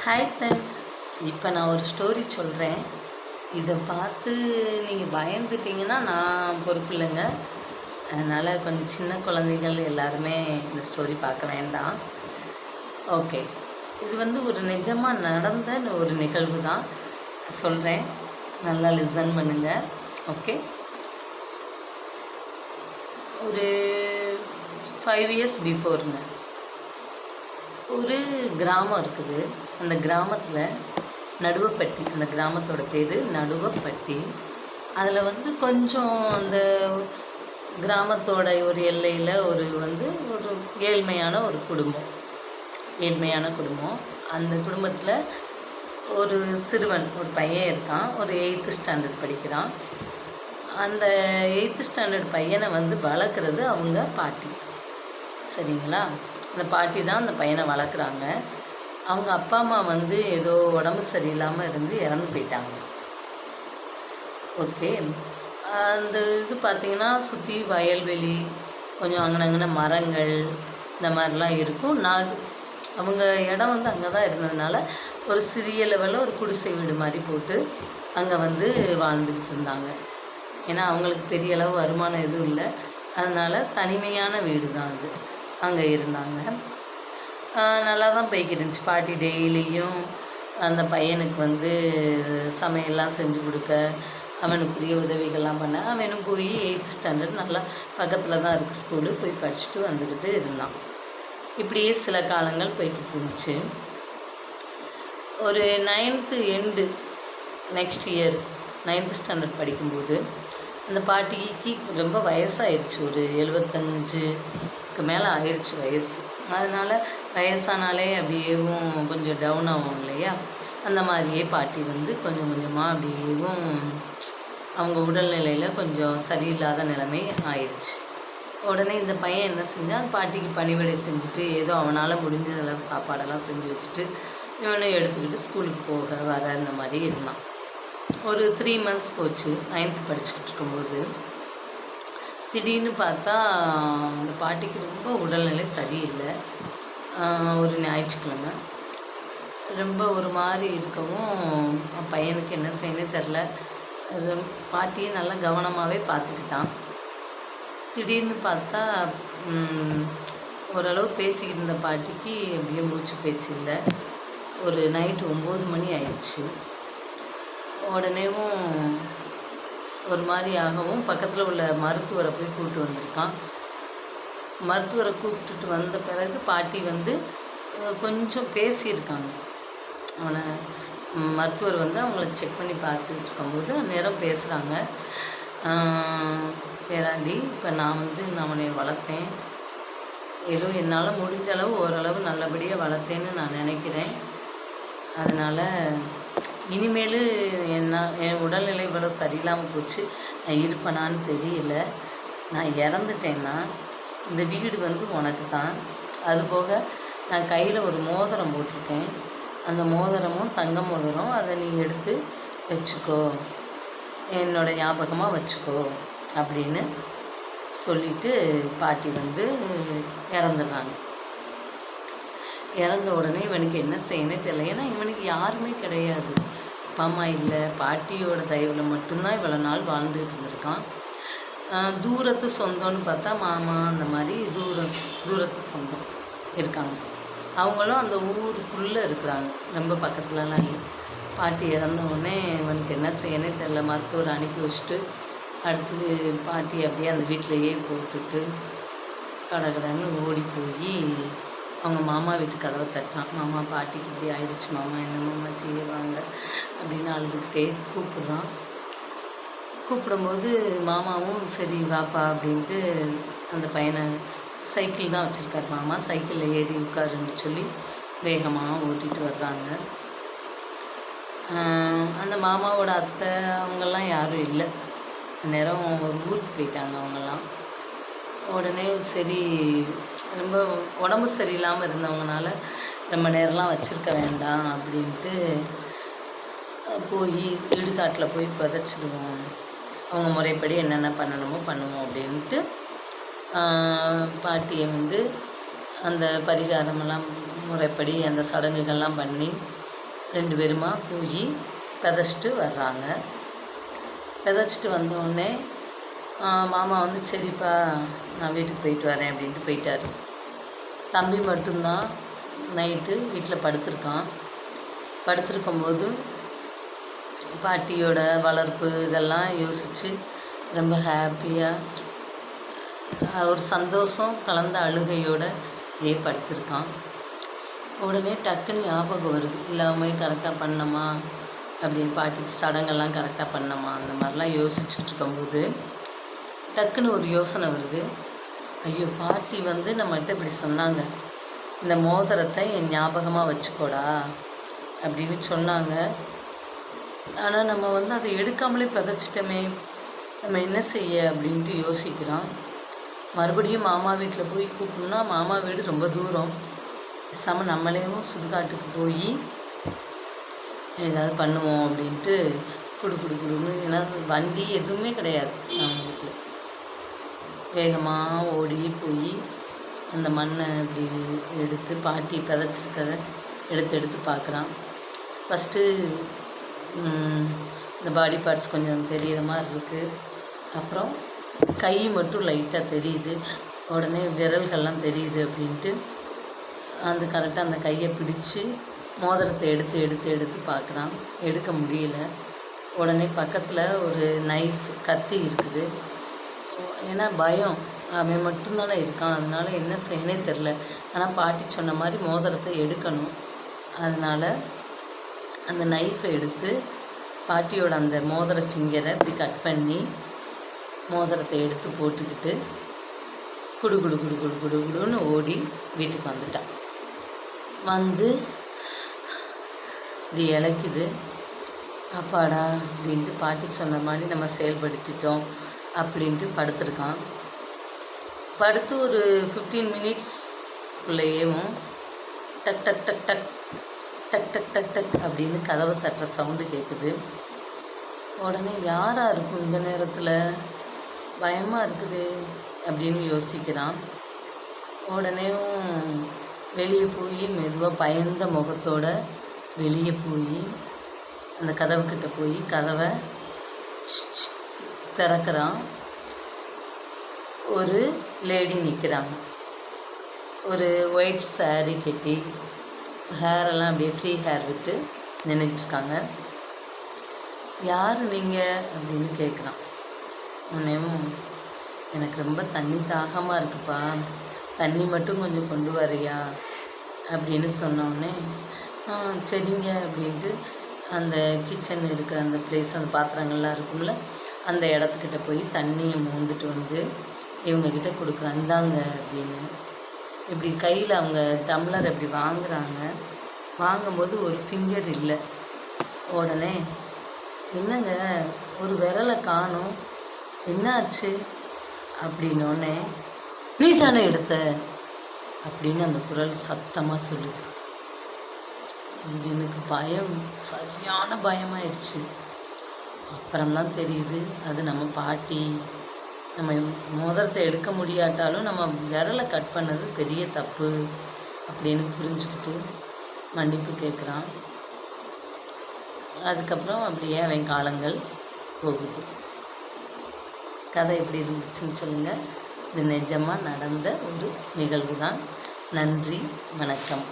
Hi friends, இப்போ நான் ஒரு ஸ்டோரி சொல்கிறேன். இதை பார்த்து நீங்கள் பயந்துட்டிங்கன்னா நான் பொறுப்பு இல்லைங்க. அதனால் கொஞ்சம் சின்ன குழந்தைகள் எல்லாருமே இந்த ஸ்டோரி பார்க்க வேண்டாம். ஓகே, இது ஒரு நிஜமாக நடந்த ஒரு நிகழ்வு தான் சொல்கிறேன். நல்லா லிசன் பண்ணுங்கள். ஓகே, ஒரு 5 இயர்ஸ் பிஃபோருங்க ஒரு கிராமம் இருக்குது. அந்த கிராமத்தில் நடுவப்பட்டி, அந்த கிராமத்தோட பேர் நடுவப்பட்டி. அதில் கொஞ்சம் அந்த கிராமத்தோட ஒரு எல்லையில் ஒரு ஏழ்மையான ஒரு குடும்பம். அந்த குடும்பத்தில் ஒரு சிறுவன், ஒரு பையன் இருக்கான். ஒரு 8th ஸ்டாண்டர்ட் படிக்கிறான். அந்த 8th ஸ்டாண்டர்ட் பையனை வளர்க்குறது அவங்க பாட்டி. சரிங்களா? அந்த பாட்டி தான் அந்த பையனை வளர்க்குறாங்க. அவங்க அப்பா அம்மா ஏதோ உடம்பு சரியில்லாமல் இருந்து இறந்து போயிட்டாங்க. ஓகே, அந்த பார்த்திங்கன்னா சுற்றி வயல்வெளி, கொஞ்சம் அங்கனங்கன மரங்கள், இந்த மாதிரிலாம் இருக்கும். அவங்க இடம் அங்கே தான் இருந்ததுனால ஒரு சிறிய லெவலில் ஒரு குடிசை வீடு மாதிரி போட்டு அங்கே வாழ்ந்துக்கிட்டு இருந்தாங்க. ஏன்னா அவங்களுக்கு பெரிய அளவு வருமானம் எதுவும் இல்லை. அதனால் தனிமையான வீடு தான் அது. அங்கே இருந்தாங்க. நல்லா தான் போய்கிட்டு இருந்துச்சு. பாட்டி டெய்லியும் அந்த பையனுக்கு சமையல்லாம் செஞ்சு கொடுக்க, அவனுக்குரிய உதவிகள்லாம் பண்ண, அவனும் போய் 8th ஸ்டாண்டர்ட் நல்லா பக்கத்தில் தான் இருக்குது ஸ்கூலு, போய் படிச்சுட்டு வந்துக்கிட்டு இருந்தான். இப்படியே சில காலங்கள் போய்கிட்டு இருந்துச்சு. ஒரு 9th end next year 9th standard படிக்கும்போது அந்த பாட்டிக்கு ரொம்ப வயசாகிருச்சு. ஒரு 75க்கு மேலே ஆயிடுச்சு வயசு. அதனால் வயசானாலே அப்படியேவும் கொஞ்சம் டவுன் ஆகும் இல்லையா? அந்த மாதிரியே பாட்டி கொஞ்சம் கொஞ்சமாக அப்படியேவும் அவங்க உடல்நிலையில் கொஞ்சம் சரியில்லாத நிலைமை ஆயிடுச்சு. உடனே இந்த பையன் என்ன செஞ்சான், அந்த பாட்டிக்கு பணிவிடை செஞ்சுட்டு ஏதோ அவனால் முடிஞ்ச அளவு சாப்பாடெல்லாம் செஞ்சு வச்சுட்டு இவனை எடுத்துக்கிட்டு ஸ்கூலுக்கு போக வர இந்த மாதிரி இருந்தான். ஒரு 3 months போச்சு. 9th படிச்சுக்கிட்டு இருக்கும்போது திடீர்னு பார்த்தா அந்த பாட்டிக்கு ரொம்ப உடல்நிலை சரியில்லை. ஒரு ஞாயிற்றுக்கிழமை ரொம்ப ஒரு மாதிரி இருக்கவும் பையனுக்கு என்ன செய்யணும் தெரில. பாட்டியை நல்லா கவனமாகவே பார்த்துக்கிட்டான். திடீர்னு பார்த்தா ஓரளவு பேசிக்கிட்டு இருந்த பாட்டிக்கு அப்படியே மூச்சு பேச்சு இல்லை. ஒரு நைட்டு 9 மணி ஆயிடுச்சு. உடனேவும் ஒரு மாதிரி ஆகவும் பக்கத்தில் உள்ள மருத்துவரை போய் கூப்பிட்டு வந்திருக்கான். மருத்துவரை கூப்பிட்டுட்டு வந்த பிறகு பாட்டி கொஞ்சம் பேசியிருக்காங்க. அவனை மருத்துவர் அவங்கள செக் பண்ணி பார்த்துக்கிட்டு இருக்கும்போது நேரம் பேசுகிறாங்க. பேராண்டி, இப்போ நான் அவனை வளர்த்தேன், ஏதோ என்னால் முடிஞ்ச அளவு ஓரளவு நல்லபடியாக வளர்த்தேன்னு நான் நினைக்கிறேன். அதனால் இனிமேல் என் உடல்நிலை இவ்வளோ சரியில்லாமல் போச்சு, நான் இருப்பேனான்னு தெரியல. நான் இறந்துட்டேன்னா இந்த வீடு உனக்கு தான். அதுபோக நான் கையில் ஒரு மோதிரம் போட்டிருக்கேன். அந்த மோதிரமும் தங்க மோதிரம், அதை நீ எடுத்து வச்சுக்கோ, என்னோடய ஞாபகமாக வச்சுக்கோ அப்படின்னு சொல்லிவிட்டு பாட்டி இறந்துடுறாங்க. இறந்த உடனே இவனுக்கு என்ன செய்யணும் தெரியல. ஏன்னா இவனுக்கு யாருமே கிடையாது. அப்பா அம்மா இல்லை. பாட்டியோட தயவில் மட்டும்தான் இவ்வளோ நாள் வாழ்ந்துக்கிட்டு இருந்திருக்கான். தூரத்து சொந்தம்னு பார்த்தா மாமா, அந்த மாதிரி தூரத்து சொந்தம் இருக்காங்க. அவங்களும் அந்த ஊருக்குள்ளே இருக்கிறாங்க, ரொம்ப பக்கத்துலலாம் இல்லை. பாட்டி இறந்த உடனே இவனுக்கு என்ன செய்யணும் தெரியல. மருத்துவரை அனுப்பி வச்சுட்டு அடுத்து பாட்டி அப்படியே அந்த வீட்டிலையே போட்டுட்டு கடகடன்னு ஓடி போய் அவங்க மாமா வீட்டு கதவை தட்டுறான். மாமா, பாட்டிக்கு இப்படி ஆயிடுச்சு மாமா, என்ன மாமா செய்வாங்க அப்படின்னு அழுதுகிட்டே கூப்பிட்றான். கூப்பிடும்போது மாமாவும் சரி வாப்பா அப்படின்ட்டு அந்த பையனை, சைக்கிள் தான் வச்சுருக்கார் மாமா, சைக்கிளில் ஏறி உட்காருன்னு சொல்லி வேகமாக ஓட்டிகிட்டு வர்றாங்க. அந்த மாமாவோட அத்தை அவங்கெல்லாம் யாரும் இல்லை. நேரம் ஒரு ஊருக்கு போயிட்டாங்க அவங்கெல்லாம். உடனே சரி, ரொம்ப உடம்பு சரியில்லாமல் இருந்தவங்கனால ரொம்ப நேரம்லாம் வச்சுருக்க வேண்டாம் அப்படின்ட்டு போய் இடுகாட்டில் போய் புதைச்சிடுவோம், அவங்க முறைப்படி என்னென்ன பண்ணணுமோ பண்ணுவோம் அப்படின்ட்டு பாட்டியை அந்த பரிகாரமெல்லாம் முறைப்படி அந்த சடங்குகள்லாம் பண்ணி 2 பேருமா போய் பெதைச்சிட்டு வர்றாங்க. பெதைச்சிட்டு வந்தோடனே மாமா வந்து சரிப்பா நான் வீட்டுக்கு போயிட்டு வரேன் அப்படின்ட்டு போயிட்டார். தம்பி மட்டும்தான் நைட்டு வீட்டில் படுத்திருக்கான். படுத்திருக்கும்போது பாட்டியோட வளர்ப்பு இதெல்லாம் யோசித்து ரொம்ப ஹாப்பியாக ஒரு சந்தோஷம் கலந்த அழுகையோடு படுத்திருக்கான். உடனே டக்குன்னு ஞாபகம் வருது, எல்லாமே கரெக்டாக பண்ணோமா அப்படின்னு, பாட்டிக்கு சடங்கெல்லாம் கரெக்டாக பண்ணோமா அந்த மாதிரிலாம் யோசிச்சுட்டு இருக்கும்போது டக்குன்னு ஒரு யோசனை வருது. ஐயோ, பாட்டி வந்து நம்மகிட்ட இப்படி சொன்னாங்க, இந்த மோதிரத்தை என் ஞாபகமாக வச்சுக்கோடா அப்படின்னு சொன்னாங்க. ஆனால் நம்ம வந்து அதை எடுக்காமலே பதைச்சிட்டோமே, நம்ம என்ன செய்ய அப்படின்ட்டு யோசிக்கிறான். மறுபடியும் மாமா வீட்டில் போய் கூப்பிட்டோம்னா மாமா வீடு ரொம்ப தூரம், பேசாமல் நம்மளேவும் சுடுகாட்டுக்கு போய் ஏதாவது பண்ணுவோம் அப்படின்ட்டு குடுன்னு, ஏன்னா வண்டி எதுவுமே கிடையாது நம்ம வீட்டில். வேகமாக ஓடி போய் அந்த மண்ணை இப்படி எடுத்து பாட்டி பதைச்சிருக்கதை எடுத்து பார்க்குறான். ஃபஸ்ட்டு இந்த பாடி பார்ட்ஸ் கொஞ்சம் தெரிகிற மாதிரி இருக்குது. அப்புறம் கை மட்டும் லைட்டாக தெரியுது. உடனே விரல்கள்லாம் தெரியுது அப்படின்ட்டு கரெக்டாக அந்த கையை பிடிச்சி மோதிரத்தை எடுத்து பார்க்குறான். எடுக்க முடியல. உடனே பக்கத்தில் ஒரு நைஃப், கத்தி இருக்குது. ஏன்னா பயம், அவன் மட்டும்தானே இருக்கான், அதனால் என்ன செய்யனே தெரில. ஆனால் பாட்டி சொன்ன மாதிரி மோதிரத்தை எடுக்கணும். அதனால் அந்த நைஃபை எடுத்து பாட்டியோட அந்த மோதிர ஃபிங்கரை இப்படி கட் பண்ணி மோதிரத்தை எடுத்து போட்டுக்கிட்டு குடுன்னு ஓடி வீட்டுக்கு வந்துட்டான். வந்து இப்படி இழைக்குது. அப்பாடா அப்படின்ட்டு பாட்டி சொன்ன மாதிரி நம்ம செயல்படுத்திட்டோம் அப்படின்ட்டு படுத்திருக்கான். படுத்து ஒரு 15 மினிட்ஸ்க்குள்ளேயும் டக் டக் டக் டக் டக் டக் டக் டக் அப்படின்னு கதவு தட்டுற சவுண்டு கேட்குது. உடனே யாராக இருக்கும் இந்த நேரத்தில், பயமாக இருக்குது அப்படின்னு யோசிக்கிறான். உடனேவும் வெளியே போய் மெதுவாக பயந்த முகத்தோட வெளியே போய் அந்த கதவுக்கிட்ட போய் கதவை திறக்கிறான். ஒரு லேடி நிற்கிறாங்க. ஒரு ஒயிட் சாரீ கட்டி ஹேரெல்லாம் அப்படியே ஃப்ரீ ஹேர் விட்டு நின்றுட்டுருக்காங்க. யார் நீங்கள் அப்படின்னு கேட்குறான். உடனேவும் எனக்கு ரொம்ப தண்ணி தாகமாக இருக்குப்பா, தண்ணி மட்டும் கொஞ்சம் கொண்டு வரியா அப்படின்னு சொன்னோடனே சரிங்க அப்படின்ட்டு அந்த கிச்சன் இருக்க அந்த பிளேஸ், அந்த பாத்திரங்கள்லாம் இருக்கும்ல, அந்த இடத்துக்கிட்ட போய் தண்ணியை மோந்துட்டு வந்து இவங்கக்கிட்ட கொடுக்குறான். இந்தாங்க அப்படின்னு. இப்படி கையில் அவங்க டம்ளர் இப்படி வாங்குகிறாங்க. வாங்கும்போது ஒரு ஃபிங்கர் இல்லை. உடனே என்னங்க ஒரு விரலை காணோம், என்ன ஆச்சு அப்படின்னோடனே நீ தானே எடுத்த அப்படின்னு அந்த குரல் சத்தமாக சொல்லுது. எனக்கு பயம், சரியான பயமாயிடுச்சு. அப்புறம்தான் தெரியுது அது நம்ம பாட்டி. நம்ம மோதிரத்தை எடுக்க முடியாட்டாலும் நம்ம விரலை கட் பண்ணது பெரிய தப்பு அப்படின்னு புரிஞ்சுக்கிட்டு மன்னிப்பு கேட்குறான். அதுக்கப்புறம் அப்படியே அவன் காலங்கள் போகுது. கதை எப்படி இருந்துச்சுன்னு சொல்லுங்கள். இது நிஜமாக நடந்த ஒரு நிகழ்வு தான். நன்றி, வணக்கம்.